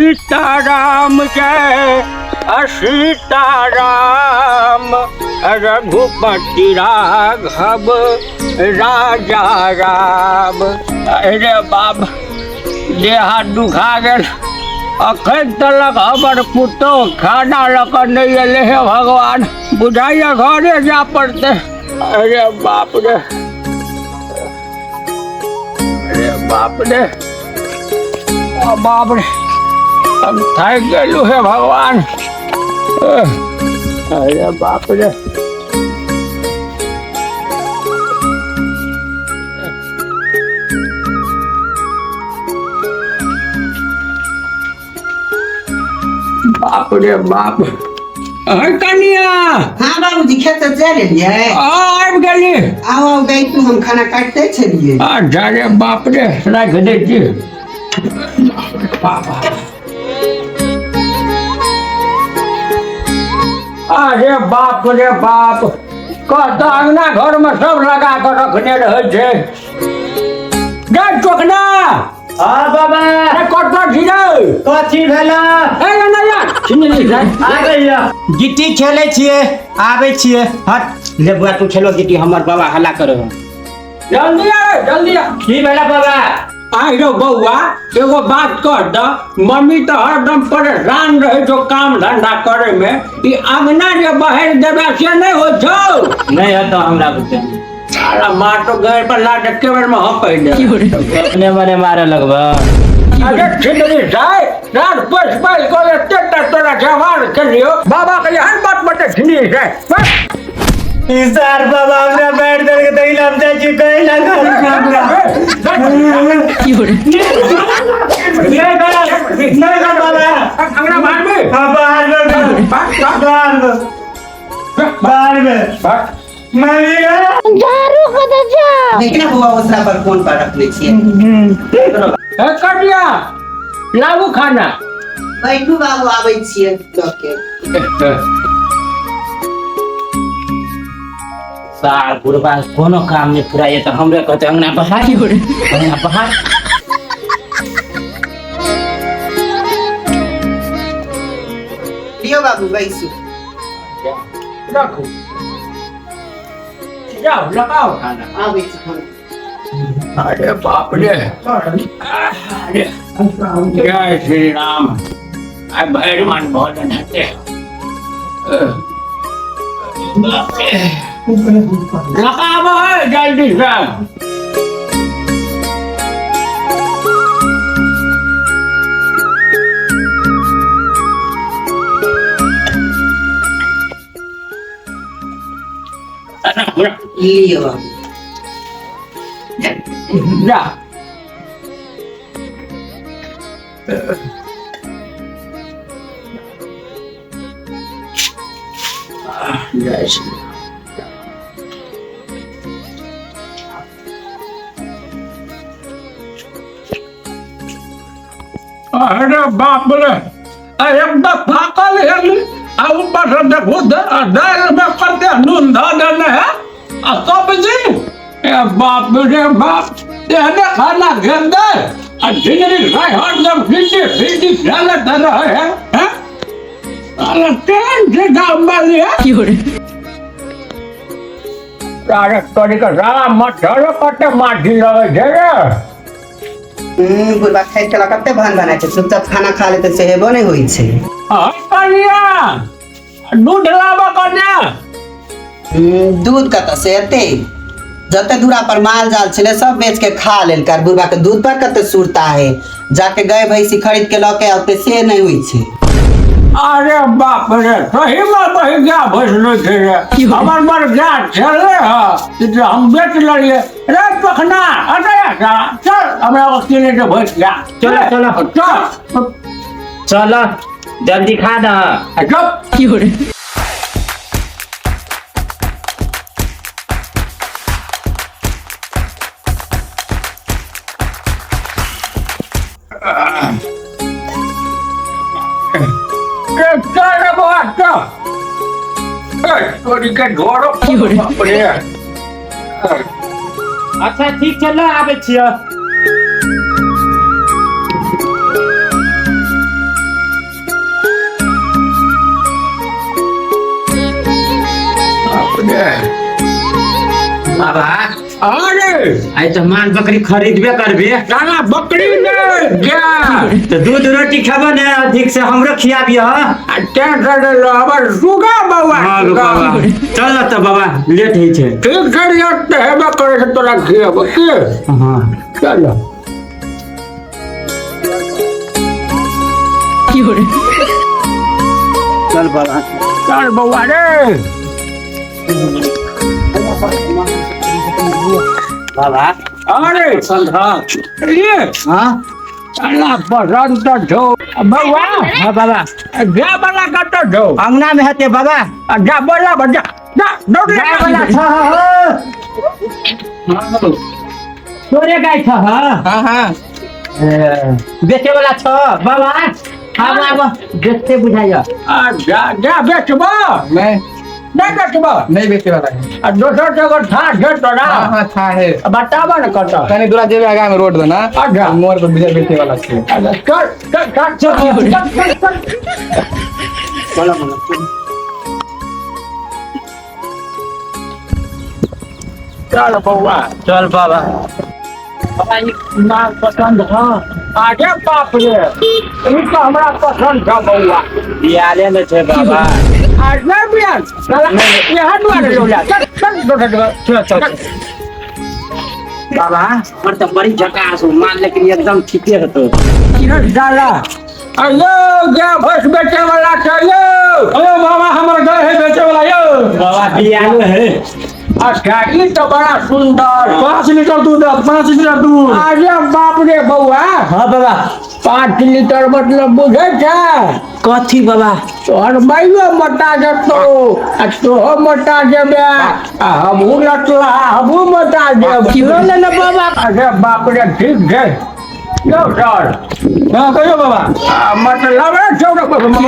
सीताराम जय सीताराम रघुपति राघव राजा राम। अरे बाप देहा दुखा गल अखन तलक हमर पुतो खाना लक नहीं अले हे भगवान बुझाइए घरे जा पड़ते। अरे बाप रे अरे बाप रे बाप रे हम थक गलू हे भगवान। अरे बाप रे बाप रे बाप। कनिया हाँ बाबूजी खेत से चल एलियै आबि गेली। आओ गई तू हम खाना काटते छलियै। अच्छा रे बाप रे राख दै छी। अरे बाप रे बाप कहता अंगना घर में सब लगा कर रखने रहे छे। गे चोकना हाँ बाबा कत छियै कथी भेला ए नया छिनली छै आ गइया गिट्टी खेले छिए आबै छिए हट ले बुआ तू खेलो गिट्टी हमर बाबा हल्ला करे जल्दी आ जल्दी आ। की भेला बाबा आई रो बउआ एगो बात कह द मम्मी तो हरदम परेशान रहे जो काम धंधा करे में ई अंगना जे बाहर देबे से नहीं हो छौ। नहीं है तो हमरा बुझे सारा मार तो घर पर लाट के बार में हक दे अपने मने मारे लगबा। अरे छिंदरी जाए रात पस पल को तेटा तोरा जवान करियो बाबा के हर बात बटे छिंदरी जाए इसार बाबा हमरा बैठ दे के दई लम जाय छी कहि ना घर नहीं बाबा अंगना बाहर में हां बाहर में मम्मी झाड़ू को दे जा। देखना बुआ उसरा पर फोन पर रख ले छियै। ए कटिया लाबू खाना बैठू बाबू आबै छियै लऽ के। साल गुरबा कोनो काम नहीं पूरा ये तो हमरे कहते अंगना बाहर अंगना बाहर लियो बाबू बैसू। रखो जाओ लगाओ खाना। आबै छी हम। अरे बाप रे अरे जय श्री राम आई भैरवान भोजन हटे लगाओ है जल्दी से। लियो बाबू। जा जय श्री अरे बाप रे एकदम थाकल है आ ऊपर से देखो दाल में करते नून धा देने है आ सब्जी ए बाप रे बाप तेने खाना घेर दे आ जिंदगी राय हरदम फिटी खेले दे रहे हैं अरे ट्रेन से गाँव में लिया तारे तोरी का राम मत चलो कटे माटी लगे छे रे। बुढ़बा खाइ के कते भान बनाय छै चुपचाप खाना खा ले त सेहेबो नहीं होई छै। कनिया दूध लाबा कन्या दूध कतऽ से एते जते दूरा पर माल जाल छले सब बेच के खा लेल कर। बुढ़बा के दूध पर कते सुरता है जाके गाय भैंसी खरीद के लके आते से नहीं हुई छै। अरे बाप रे सही में वही क्या भैंस थे रे हमार मर गया चले है हम बेच लिए रे पखना अरे चल हमरा वकील ने भैंस गया चलो चलो चल चलो जल्दी खा दा चुप अच्छा ठीक चलो आबे छियो आई तो माल बकरी खरीदबे करबे साला बकरी ने क्या तो दूध रोटी खाबो ने अधिक से हमरो खियाबियो टेंशन लो हमर सुगा बउआ हां बाबा चल तो बाबा लेट ही छे ठीक कर लेते है बकरे से तोरा खियाब के हां चलो चल बाबा चल बउआ रे बाबा अरे संधा ये हां साला बसंत छो बउआ हां बाबा जा वाला कत छो अंगना में हते बाबा जा बोला बजा जा दौड़ गाय वाला छ हो तोरे गाय छ हां हां बेचे वाला छ बाबा हां बाबा देखते बुझाइयो जा जा बेचबो नहीं बेचबो नहीं बेचे वाला है दोसर जगह था है तोरा हाँ हाँ था है बताबो न कत कहीं दूरा जेबे आगा में रोड देना अच्छा। मोर पर बिजर बेचे वाला छे चल चल चल चल चलो बोलो चल बउआ चल बाबा बाबा ये नाम पसंद है आगे बाप रे ये तो हमरा पसंद था बउआ बियाले में छे बाबा आज नहीं बियान चल ये हाथ मार लो चल चल दोसर जगह चल बाबा पर तो बड़ी झकास हो मान लेकिन एकदम ठीके है तो डाला अयो क्या भैंस बेचे वाला चाहिए अरे बाबा हमारा घर है बेचे वाला यो बाबा बियाले है अच्छा ये तो बड़ा सुंदर 5 लीटर दूध 5 लीटर दूध अरे बाप रे बउआ हां बाबा 5 लीटर मतलब बुझे छा कथी बाबा तोहर माइयो मोटा जतो आ तोहो मोटा जेबे आ हमहू लटला हमहू मोटा जेब ले ना बाबा अरे बाप रे ठीक है यो सर हां कहियो बाबा मतलब है छोड़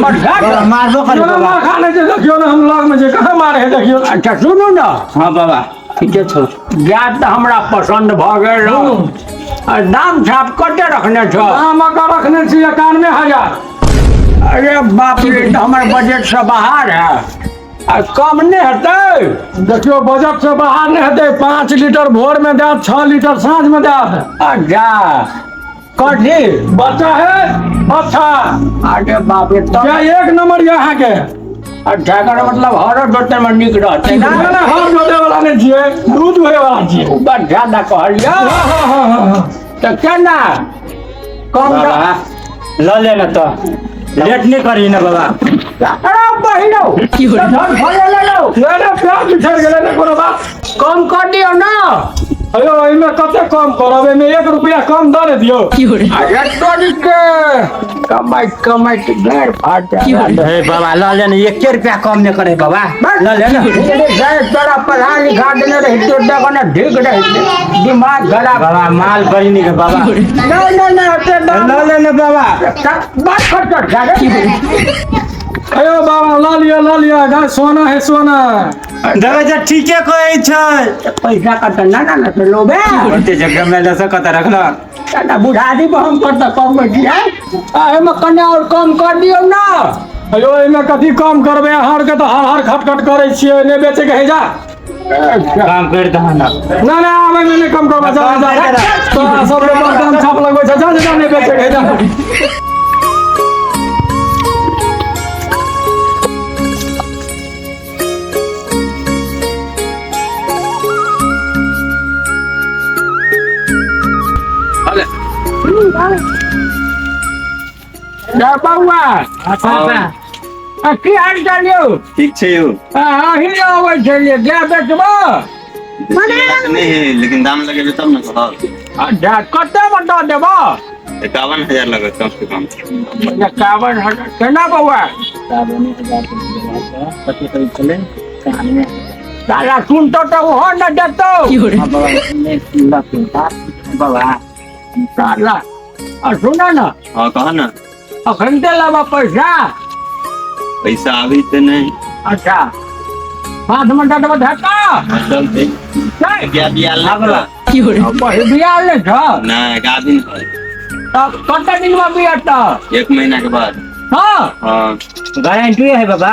मठा बाबा मारबो कर ना बाबा खाने जे देखियो ना हम लग में जे कहां मारे है देखियो अच्छा सुनू ना हां बाबा ठीके छौ गाय तो हमरा पसंद भ गेल दाम छाप कते रखने छो हम का रखने छी 91,000 अरे बाप रे तो हमर बजट से बाहर है कम नहीं हेतै देखियो बजट से बाहर नहीं हेतै 5 लीटर भोर में दे 6 लीटर साँझ में दे अच्छा कथी बच्चा है अच्छा अरे बाप रे तो क्या एक नंबर यहाँ के अच्छा एकर मतलब हर जोते में निक रहतै ना ना ना हम जोते वाला नहीं छिए दूध दुहे वाला छिए बस ज्यादा कहलियो हाँ। तो केना कम बाबा ल ले ना तो लेट नहीं करी ना बाबा अरे बहिनो धन भले ले लो ये ना प्याज बिछड़ गेले ना कोनो बात कम कर दियो ना अयो इमे कते कम करबे में 1 रुपया कम दे दियो अरे तोरी के कमाई कमाई के घर फाट हे बाबा ल ले ना 1 रुपया कम नहीं करे बाबा ल ले ना तोरा पढ़ा लिखा देने रही तो देखो ना ठीक रही दिमाग खराब बाबा माल बड़ी नहीं के बाबा नहीं हटे ल ले ना बाबा बात कर अयो बाबा ला लिया गाय सोना है सोना दबे जे ठीके कहै छै पैसा का तो ना तो लोबे ओते जगह में दस कत रखला दादा बुढ़ादी पर हम करता कम कर दिया में कन्या और कम कर दियो ना अयो इमे कथी कम करबे हर के तो हर खटखट करे छिए ने बेचे के है जा काम कर दहना ना ना आवे में नहीं कम करबे जा तो सब लोग दाम छाप लगबै छै जा ने बेचे के है जा जा बउआ बाबा की हाल चाल यौ ठीक छै यौ अहीं आबै छलियै क्या बेचबो नहीं है लेकिन दाम लगेबे तब न कहब अच्छा कते बता देबो 51,000 लगत कम से कम 51,000 केना बउआ साला सुन तो हो न देतो बाबा साला सुना ना हाँ कहा ना अखन ते लाबा पैसा पैसा अभी तो नहीं अच्छा 5 मिनट तो धक्का चलते क्या बियाल ना बला बही बियाह ले छ ना गाभिन है तब कते दिन में बियाह त 1 महीना के बाद हां हाँ गारंटी है बाबा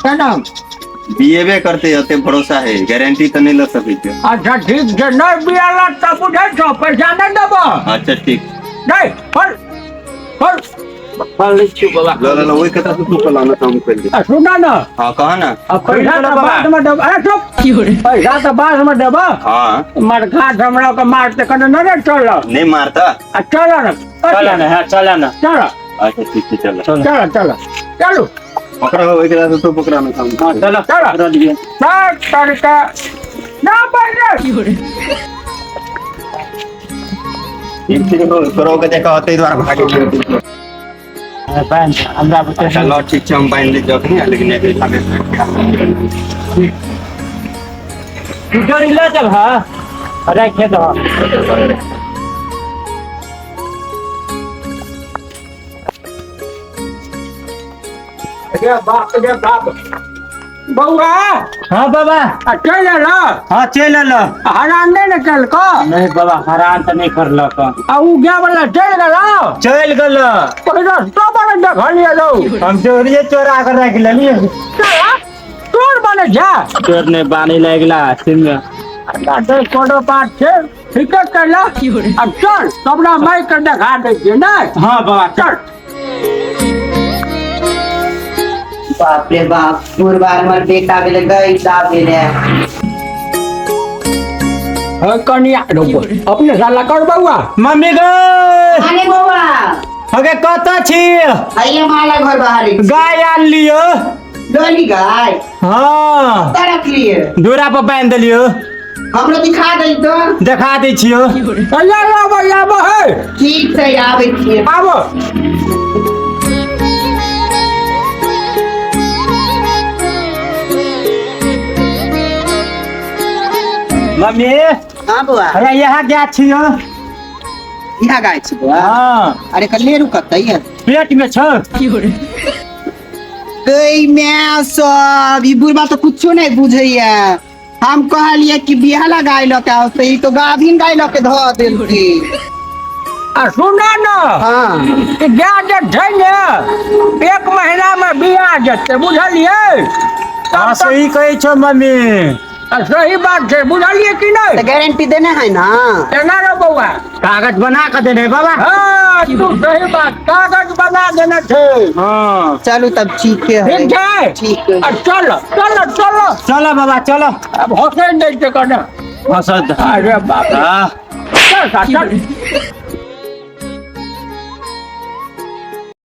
केना बीएबे करते होते भरोसा है गारंटी तो नहीं ले सके छे। अच्छा ठीक है नहीं बियाला तब बुझे छो पैसा नहीं देबो अच्छा ठीक नहीं फल ला वही कथा से तू कलाना काम कर दे। सुना ना हां कहा ना अब पैसा तो बाद में देबो अरे चुप पैसा तो बाद में देबो हां मर घाट हमरा को मारते कने न चलो नहीं मारता चलो ना चला ना चलो अच्छा ठीक है चलो चलो पकड़ा वही कथा से तू पकड़ाना काम चलो चलो तरीका ना बैठे करो के देखा होते द्वारा भागे अच्छा लो ठीक हम बाइन ले जाओ नहीं लेकिन नहीं लागे जोड़ी ले चल हां अरे खेत हो बाप बउआ हाँ बाबा चल ला हाँ चल लो हरान नहीं निकल को नहीं बाबा हरान तो नहीं कर लो ऊ क्या बोला चल गला चल गल पैसा तो बने देख लिया लो हम चोरिए चोरा कर रख लिए तोर बने जा चोर ने बानी लगला सिंह तो कोडो पाट छे ठीक है करला अब चल तबला मैं कर दिखा दे ना हाँ बाबा चल बाप रे बाप बुरबार मर बेटा बेले गई दा बेले कनिया अपने साला कर बउआ मम्मी गए अरे बउआ हगे कता छी आइए माला घर बाहर गाय आन लियो डोली गाय हाँ तरफ लिए दूरा पर बांध लियो हमरो दिखा दई तो देखा दै छियो आबो है ठीक से आबै छियै आबो मम्मी हां बुआ अरे यहाँ क्या छियो यहाँ गाय छी बुआ हाँ अरे कल्ले रुकतै है पेट में छ गई मैं सब ई बुढ़बा तो कुछो नहीं बुझैया हम कहलिए कि बियाला गाय लके आओ तो ई तो गाभिन गाय लके ध देलकी सुना ना हां जे छै ने 1 महीना में बियाह जते बुझलिए हाँ सही कहे छो मम्मी सही बात है बुझलिए कि नहीं तो गारंटी देने है ना केना रे बउआ कागज बना कर देने बाबा हाँ तू सही बात कागज बना देना छे हाँ चलो तब ठीक है ठीक है ठीक है चलो चलो चलो चलो बाबा चलो अब होते नहीं करना हंसत अरे बाप रे हाँ चल चल